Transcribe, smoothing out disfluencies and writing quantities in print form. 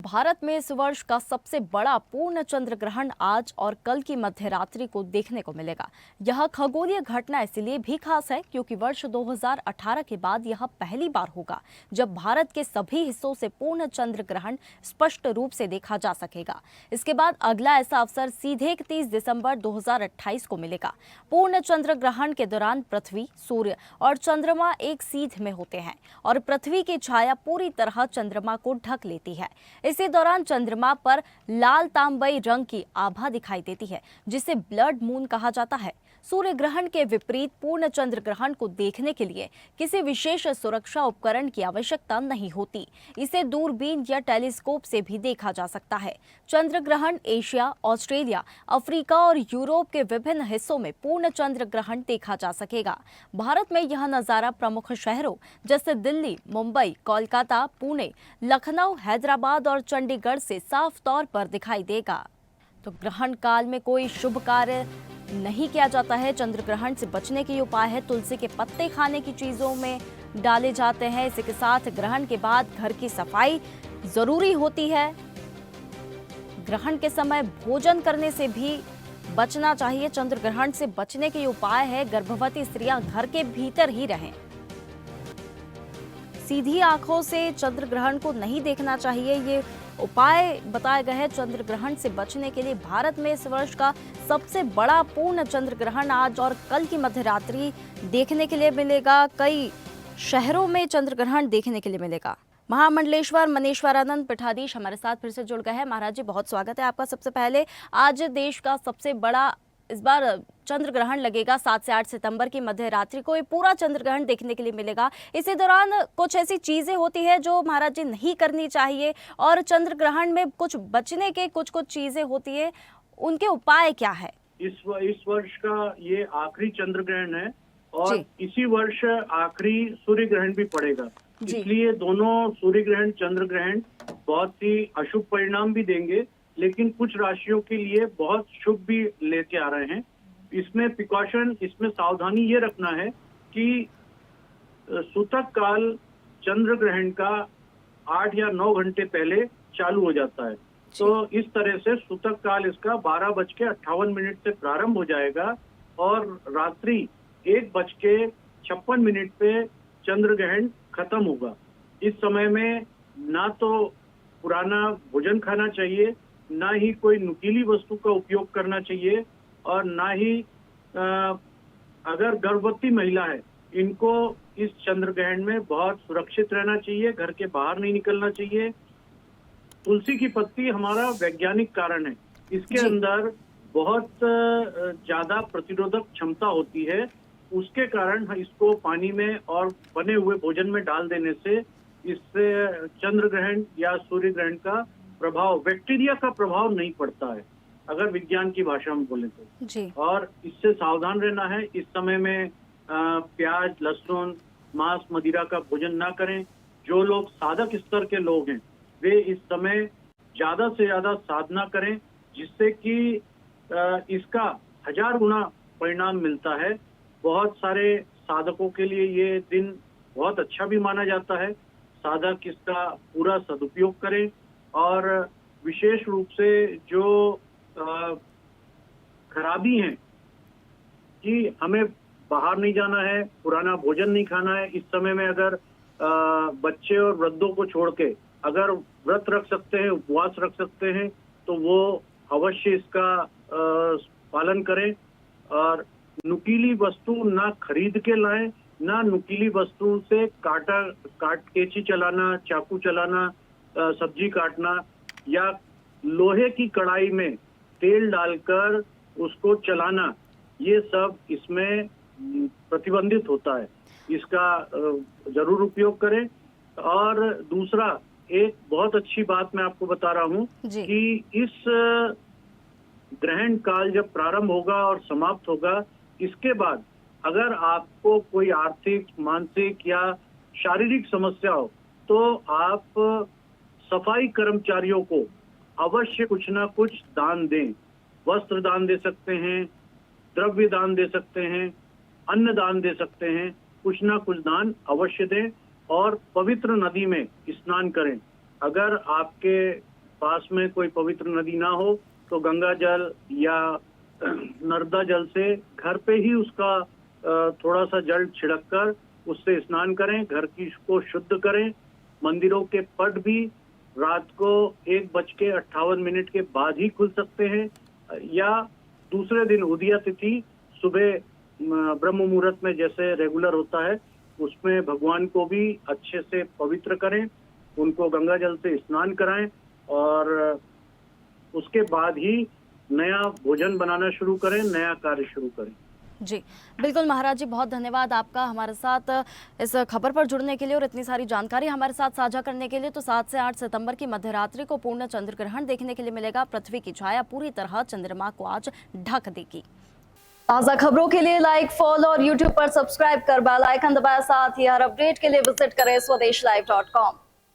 भारत में इस वर्ष का सबसे बड़ा पूर्ण चंद्र ग्रहण आज और कल की मध्यरात्रि को देखने को मिलेगा। यह खगोलीय घटना इसलिए भी खास है क्योंकि वर्ष 2018 के बाद यह पहली बार होगा जब भारत के सभी हिस्सों से पूर्ण चंद्र ग्रहण स्पष्ट रूप से देखा जा सकेगा। इसके बाद अगला ऐसा अवसर सीधे 31 दिसंबर 2028 को मिलेगा। पूर्ण चंद्र ग्रहण के दौरान पृथ्वी, सूर्य और चंद्रमा एक सीध में होते हैं और पृथ्वी की छाया पूरी तरह चंद्रमा को ढक लेती है। इसी दौरान चंद्रमा पर लाल तांबई रंग की आभा दिखाई देती है जिसे ब्लड मून कहा जाता है। सूर्य ग्रहण के विपरीत पूर्ण चंद्र ग्रहण को देखने के लिए किसी विशेष सुरक्षा उपकरण की आवश्यकता नहीं होती। इसे दूरबीन या टेलीस्कोप से भी देखा जा सकता है। चंद्र ग्रहण एशिया, ऑस्ट्रेलिया, अफ्रीका और यूरोप के विभिन्न हिस्सों में पूर्ण चंद्र ग्रहण देखा जा सकेगा। भारत में यह नजारा प्रमुख शहरों जैसे दिल्ली, मुंबई, कोलकाता, पुणे, लखनऊ, हैदराबाद और चंडीगढ़ से साफ तौर पर दिखाई देगा। तो ग्रहण काल में कोई शुभ कार्य नहीं किया जाता है। चंद्र ग्रहण से बचने के उपाय है तुलसी के पत्ते खाने की चीजों में डाले जाते हैं। इसी के साथ ग्रहण के बाद घर की सफाई जरूरी होती है। ग्रहण के समय भोजन करने से भी बचना चाहिए। चंद्र ग्रहण से बचने के उपाय है गर्भवती स्त्रियां घर के भीतर ही रहें। सीधी आंखों से चंद्र ग्रहण को नहीं देखना चाहिए। ये उपाय बताए गए हैं चंद्र ग्रहण से बचने के लिए। भारत में इस वर्ष का सबसे बड़ा पूर्ण चंद्र ग्रहण आज और कल की मध्यरात्रि देखने के लिए मिलेगा। कई शहरों में चंद्र ग्रहण देखने के लिए मिलेगा। महामंडलेश्वर मनेश्वरानंद पीठाधीश हमारे साथ फिर से जुड़ गए हैं। महाराज जी, बहुत स्वागत है आपका। सबसे पहले आज देश का सबसे बड़ा इस बार चंद्र ग्रहण लगेगा 7 से 8 सितंबर की मध्यरात्रि को। ये पूरा चंद्र ग्रहण देखने के लिए मिलेगा। इसी दौरान कुछ ऐसी चीजें होती है जो महाराज जी नहीं करनी चाहिए और चंद्र ग्रहण में कुछ बचने के कुछ चीजें होती है, उनके उपाय क्या है? इस वर्ष का ये आखिरी चंद्र ग्रहण है और इसी वर्ष आखिरी सूर्य ग्रहण भी पड़ेगा। इसलिए दोनों सूर्य ग्रहण, चंद्र ग्रहण बहुत ही अशुभ परिणाम भी देंगे, लेकिन कुछ राशियों के लिए बहुत शुभ भी लेके आ रहे हैं। इसमें प्रिकॉशन, इसमें सावधानी ये रखना है कि सूतक काल चंद्र ग्रहण का 8 या 9 घंटे पहले चालू हो जाता है। तो इस तरह से सूतक काल इसका 12:58 से प्रारंभ हो जाएगा और रात्रि 1:56 पे चंद्र ग्रहण खत्म होगा। इस समय में ना तो पुराना भोजन खाना चाहिए, ना ही कोई नुकीली वस्तु का उपयोग करना चाहिए और ना ही अगर गर्भवती महिला है इनको इस चंद्र ग्रहण में बहुत सुरक्षित रहना चाहिए, घर के बाहर नहीं निकलना चाहिए। तुलसी की पत्ती हमारा वैज्ञानिक कारण है, इसके अंदर बहुत ज्यादा प्रतिरोधक क्षमता होती है। उसके कारण इसको पानी में और बने हुए भोजन में डाल देने से इससे चंद्र ग्रहण या सूर्य ग्रहण का प्रभाव, बैक्टीरिया का प्रभाव नहीं पड़ता है, अगर विज्ञान की भाषा में बोले तो जी। और इससे सावधान रहना है। इस समय में प्याज, लहसुन, मांस, मदिरा का भोजन ना करें। जो लोग साधक स्तर के लोग हैं वे इस समय ज्यादा से ज्यादा साधना करें, जिससे कि इसका 1000 गुना परिणाम मिलता है। बहुत सारे साधकों के लिए ये दिन बहुत अच्छा भी माना जाता है। साधक इसका पूरा सदुपयोग करें और विशेष रूप से जो खराबी है कि हमें बाहर नहीं जाना है, पुराना भोजन नहीं खाना है। इस समय में अगर बच्चे और वृद्धों को छोड़ के अगर व्रत रख सकते हैं, उपवास रख सकते हैं, तो वो अवश्य इसका पालन करें और नुकीली वस्तु ना खरीद के लाएं, ना नुकीली वस्तु से कैंची चलाना, चाकू चलाना, सब्जी काटना या लोहे की कढ़ाई में तेल डालकर उसको चलाना, ये सब इसमें प्रतिबंधित होता है। इसका जरूर उपयोग करें। और दूसरा, एक बहुत अच्छी बात मैं आपको बता रहा हूँ कि इस ग्रहण काल जब प्रारंभ होगा और समाप्त होगा, इसके बाद अगर आपको कोई आर्थिक, मानसिक या शारीरिक समस्या हो तो आप सफाई कर्मचारियों को अवश्य कुछ ना कुछ दान दें। वस्त्र दान दे सकते हैं, द्रव्य दान दे सकते हैं, अन्न दान दे सकते हैं। कुछ ना कुछ दान अवश्य दें और पवित्र नदी में स्नान करें। अगर आपके पास में कोई पवित्र नदी ना हो तो गंगा जल या नर्मदा जल से घर पे ही उसका थोड़ा सा जल छिड़क कर उससे स्नान करें, घर की को शुद्ध करें। मंदिरों के पट भी रात को 1:58 के बाद ही खुल सकते हैं या दूसरे दिन उदया तिथि सुबह ब्रह्म मुहूर्त में जैसे रेगुलर होता है उसमें भगवान को भी अच्छे से पवित्र करें, उनको गंगा जल से स्नान कराएं और उसके बाद ही नया भोजन बनाना शुरू करें, नया कार्य शुरू करें। जी बिल्कुल महाराज जी, बहुत धन्यवाद आपका हमारे साथ इस खबर पर जुड़ने के लिए और इतनी सारी जानकारी हमारे साथ साझा करने के लिए। तो 7 से 8 सितंबर की मध्यरात्रि को पूर्ण चंद्र ग्रहण देखने के लिए मिलेगा। पृथ्वी की छाया पूरी तरह चंद्रमा को आज ढक देगी। ताज़ा खबरों के लिए लाइक, फॉलो और यूट्यूब पर सब्सक्राइब कर बेल आइकन दबाएं। साथ ही हर अपडेट के लिए विजिट करें swedeshlive.com।